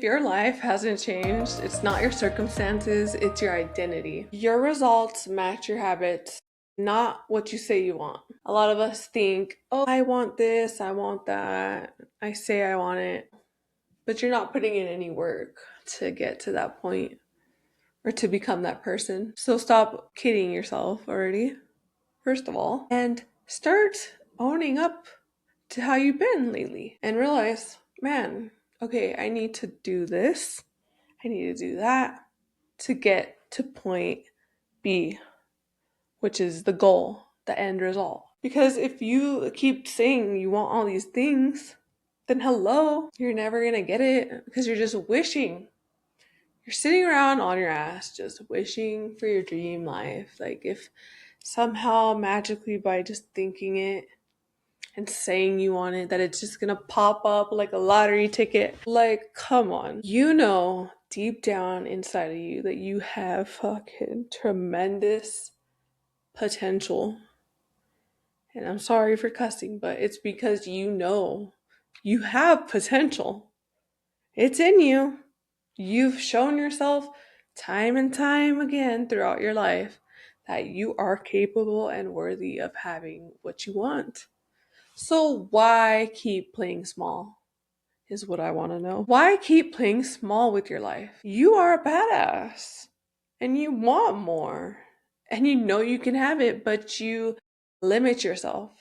If your life hasn't changed, it's not your circumstances, it's your identity. Your results match your habits, not what you say you want. A lot of us think, oh, I want this, I want that, I say I want it, but you're not putting in any work to get to that point or to become that person. So stop kidding yourself already, first of all, and start owning up to how you've been lately and realize, man, okay, I need to do this, I need to do that to get to point B, which is the goal, the end result. Because if you keep saying you want all these things, then hello, you're never gonna get it because you're just wishing. You're sitting around on your ass just wishing for your dream life. Like, if somehow magically by just thinking it and saying you want it, that it's just gonna pop up like a lottery ticket. Like, come on. You know deep down inside of you that you have fucking tremendous potential. And I'm sorry for cussing, but it's because you know you have potential. It's in you. You've shown yourself time and time again throughout your life that you are capable and worthy of having what you want. So why keep playing small is what I want to know. Why keep playing small with your life? You are a badass and you want more and you know you can have it, but you limit yourself.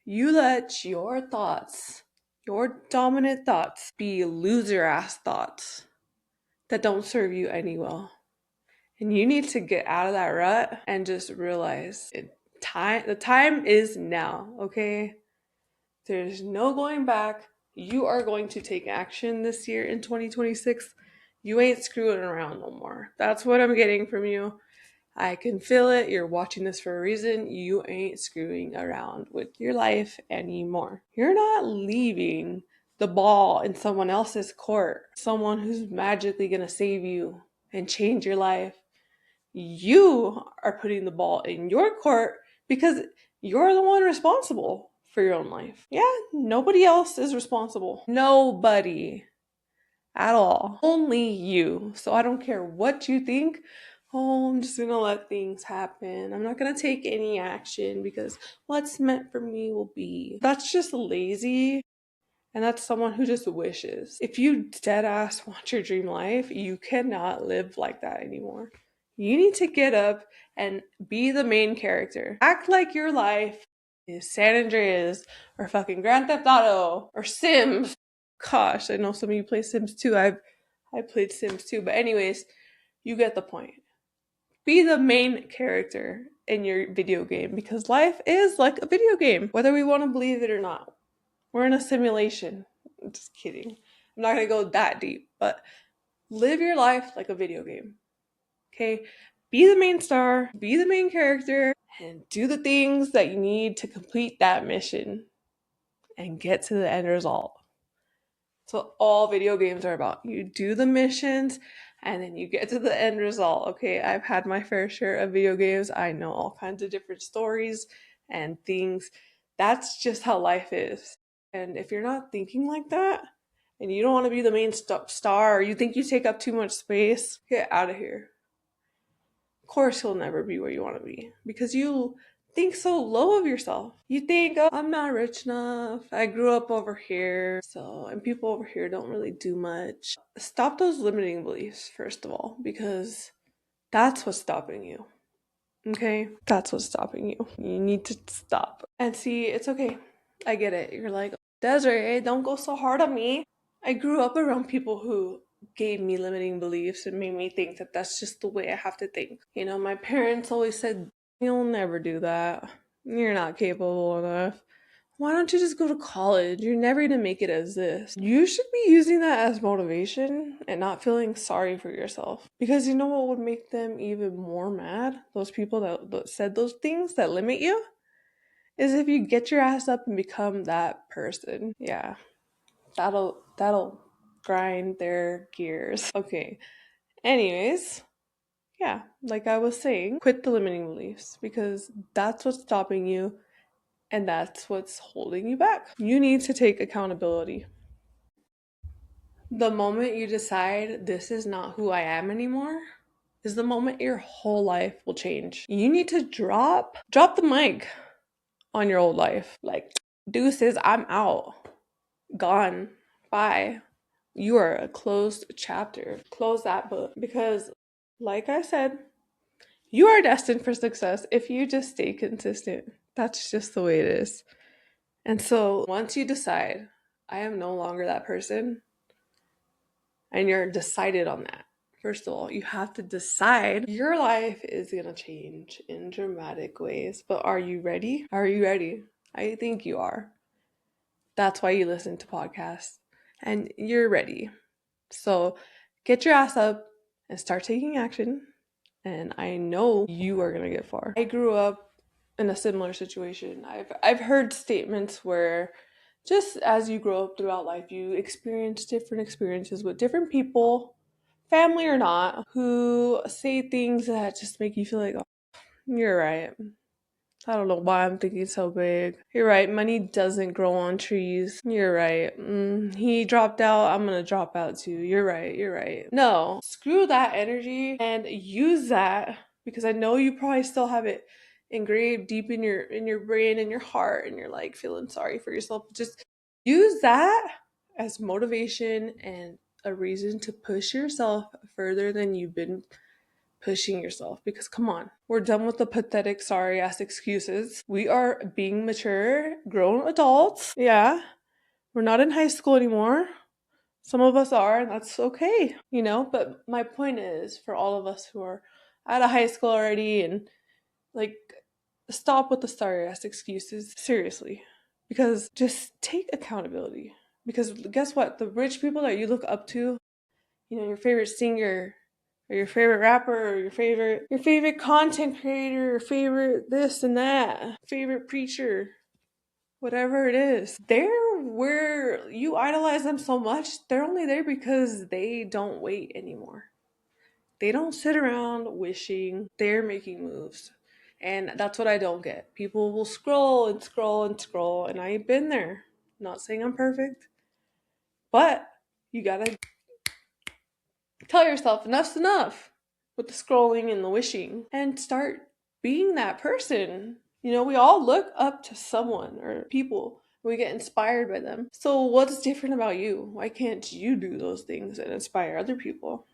You let your thoughts, your dominant thoughts, be loser ass thoughts that don't serve you any well. And you need to get out of that rut and just realize the time is now, okay? There's no going back. You are going to take action this year in 2026. You ain't screwing around no more. That's what I'm getting from you. I can feel it. You're watching this for a reason. You ain't screwing around with your life anymore. You're not leaving the ball in someone else's court, someone who's magically going to save you and change your life. You are putting the ball in your court because you're the one responsible for your own life. Yeah, nobody else is responsible. Nobody at all. Only you. So I don't care what you think. Oh, I'm just gonna let things happen. I'm not gonna take any action because what's meant for me will be. That's just lazy. And that's someone who just wishes. If you dead ass want your dream life, you cannot live like that anymore. You need to get up and be the main character. Act like your life is San Andreas or fucking Grand Theft Auto or Sims. Gosh, I know some of you play Sims too. I played Sims too. But anyways, you get the point. Be the main character in your video game because life is like a video game, whether we want to believe it or not. We're in a simulation. I'm just kidding. I'm not going to go that deep, but live your life like a video game. Okay? Be the main star, be the main character, and do the things that you need to complete that mission and get to the end result. That's what all video games are about. You do the missions and then you get to the end result. Okay, I've had my fair share of video games. I know all kinds of different stories and things. That's just how life is. And if you're not thinking like that and you don't want to be the main star or you think you take up too much space, get out of here. Of course, you'll never be where you want to be because you think so low of yourself. You think, oh, I'm not rich enough. I grew up over here. So, and people over here don't really do much. Stop those limiting beliefs, first of all, because that's what's stopping you. Okay? That's what's stopping you. You need to stop. And see, it's okay. I get it. You're like, Desiree, don't go so hard on me. I grew up around people who gave me limiting beliefs and made me think that that's just the way I have to think. You know, my parents always said, you'll never do that. You're not capable enough. Why don't you just go to college? You're never going to make it as this. You should be using that as motivation and not feeling sorry for yourself. Because you know what would make them even more mad? Those people that said those things that limit you? Is if you get your ass up and become that person. Yeah. That'll grind their gears. Okay. Anyways, yeah, like I was saying, quit the limiting beliefs because that's what's stopping you and that's what's holding you back. You need to take accountability. The moment you decide this is not who I am anymore is the moment your whole life will change. You need to drop the mic on your old life. Like, deuces, I'm out. Gone. Bye. You are a closed chapter. Close that book. Because, like I said, you are destined for success if you just stay consistent. That's just the way it is. And so, once you decide, I am no longer that person, and you're decided on that. First of all, you have to decide your life is going to change in dramatic ways. But are you ready? Are you ready? I think you are. That's why you listen to podcasts and you're ready. So get your ass up and start taking action. And I know you are going to get far. I grew up in a similar situation. I've heard statements where just as you grow up throughout life, you experience different experiences with different people, family or not, who say things that just make you feel like, oh, you're right. I don't know why I'm thinking so big. You're right. Money doesn't grow on trees. You're right. He dropped out. I'm gonna drop out too. You're right. You're right. No, screw that energy and use that, because I know you probably still have it engraved deep in your brain and your heart, and you're like feeling sorry for yourself. Just use that as motivation and a reason to push yourself further than you've been pushing yourself. Because come on, we're done with the pathetic sorry ass excuses. We are being mature grown adults. Yeah, we're not in high school anymore. Some of us are, and that's okay, but my point is, for all of us who are out of high school already, and like, stop with the sorry ass excuses, seriously. Because just take accountability. Because guess what, the rich people that you look up to, your favorite singer, or your favorite rapper, or your favorite content creator, your favorite this and that, favorite preacher, whatever it is, they're where you idolize them so much, they're only there because they don't wait anymore. They don't sit around wishing, they're making moves. And that's what I don't get. People will scroll and scroll and scroll, and I've been there. Not saying I'm perfect, but you gotta tell yourself enough's enough with the scrolling and the wishing, and start being that person. We all look up to someone or people. We get inspired by them. So what's different about you? Why can't you do those things and inspire other people?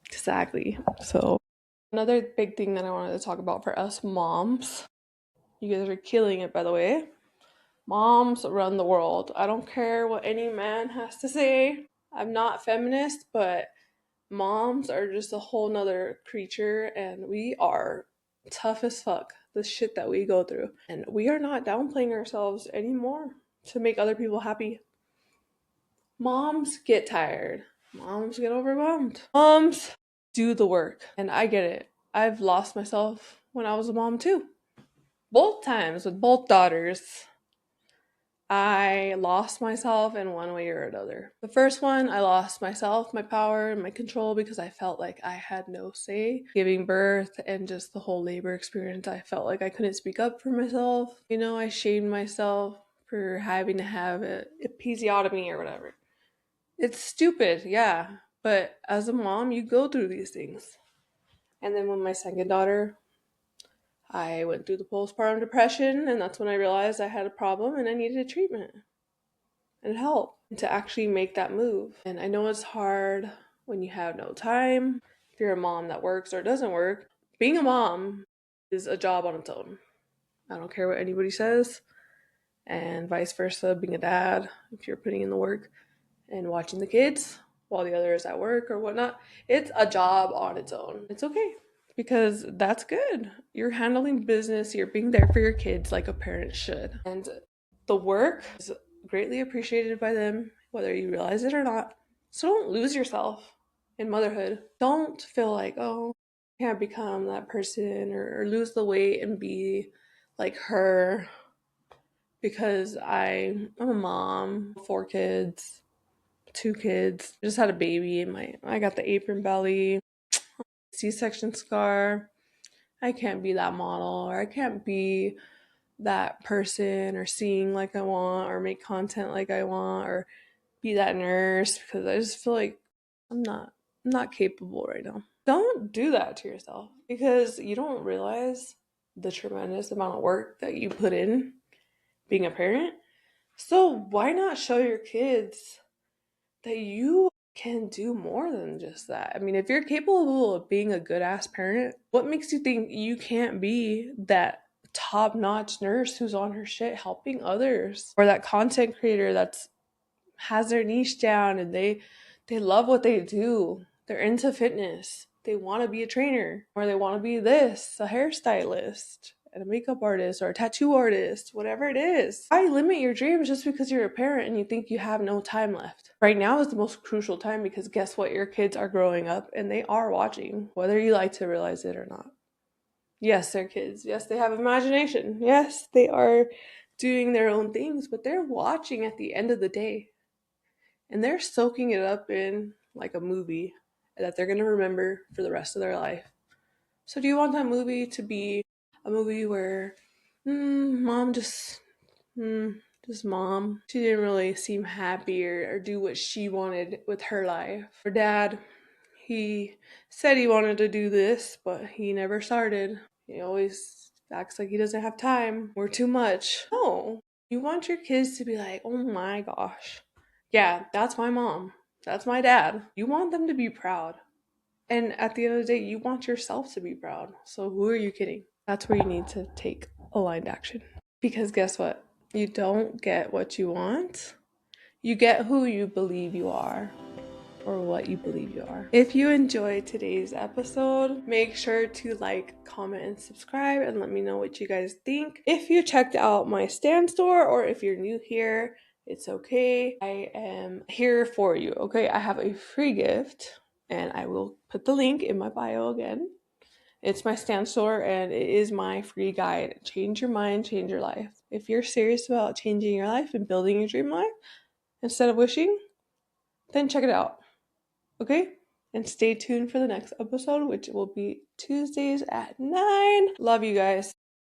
Exactly. So another big thing that I wanted to talk about for us moms, you guys are killing it, by the way. Moms run the world. I don't care what any man has to say. I'm not feminist, but moms are just a whole nother creature, and we are tough as fuck. The shit that we go through. And we are not downplaying ourselves anymore to make other people happy. Moms get tired. Moms get overwhelmed. Moms do the work. And I get it. I've lost myself when I was a mom too. Both times with both daughters. I lost myself in one way or another. The first one, I lost myself, my power, and my control, because I felt like I had no say. Giving birth and just the whole labor experience, I felt like I couldn't speak up for myself. I shamed myself for having to have an episiotomy or whatever. It's stupid, yeah. But as a mom, you go through these things. And then when my second daughter, I went through the postpartum depression, and that's when I realized I had a problem and I needed a treatment and help to actually make that move. And I know it's hard when you have no time. If you're a mom that works or doesn't work, being a mom is a job on its own. I don't care what anybody says. And vice versa, being a dad, if you're putting in the work and watching the kids while the other is at work or whatnot, it's a job on its own. It's okay, because that's good. You're handling business, you're being there for your kids like a parent should. And the work is greatly appreciated by them, whether you realize it or not. So don't lose yourself in motherhood. Don't feel like, oh, I can't become that person, or lose the weight and be like her, because I'm a mom, 4 kids, 2 kids, just had a baby, and I got the apron belly, C-section scar. I can't be that model, or I can't be that person, or sing like I want, or make content like I want, or be that nurse because I just feel like I'm not capable right now. Don't do that to yourself because you don't realize the tremendous amount of work that you put in being a parent. So why not show your kids that you can do more than just that? I mean, if you're capable of being a good ass parent, what makes you think you can't be that top notch nurse who's on her shit helping others, or that content creator that's has their niche down and they love what they do. They're into fitness. They want to be a trainer, or they want to be this, a hairstylist and a makeup artist or a tattoo artist, whatever it is. Why limit your dreams just because you're a parent and you think you have no time left? Right now is the most crucial time because guess what? Your kids are growing up and they are watching, whether you like to realize it or not. Yes, they're kids. Yes, they have imagination. Yes, they are doing their own things, but they're watching at the end of the day and they're soaking it up in like a movie that they're going to remember for the rest of their life. So do you want that movie to be a movie where mom just mom, she didn't really seem happy or do what she wanted with her life? Or dad, he said he wanted to do this but he never started. He always acts like he doesn't have time or too much. No, you want your kids to be like, oh my gosh, yeah, that's my mom, that's my dad. You want them to be proud. And at the end of the day, you want yourself to be proud. So who are you kidding? That's where you need to take aligned action. Because guess what? You don't get what you want. You get who you believe you are, or what you believe you are. If you enjoyed today's episode, make sure to like, comment, and subscribe and let me know what you guys think. If you checked out my Stan store or if you're new here, it's okay. I am here for you, okay? I have a free gift and I will put the link in my bio again. It's my Stan store and it is my free guide. Change your mind, change your life. If you're serious about changing your life and building your dream life instead of wishing, then check it out. Okay? And stay tuned for the next episode, which will be Tuesdays at 9. Love you guys.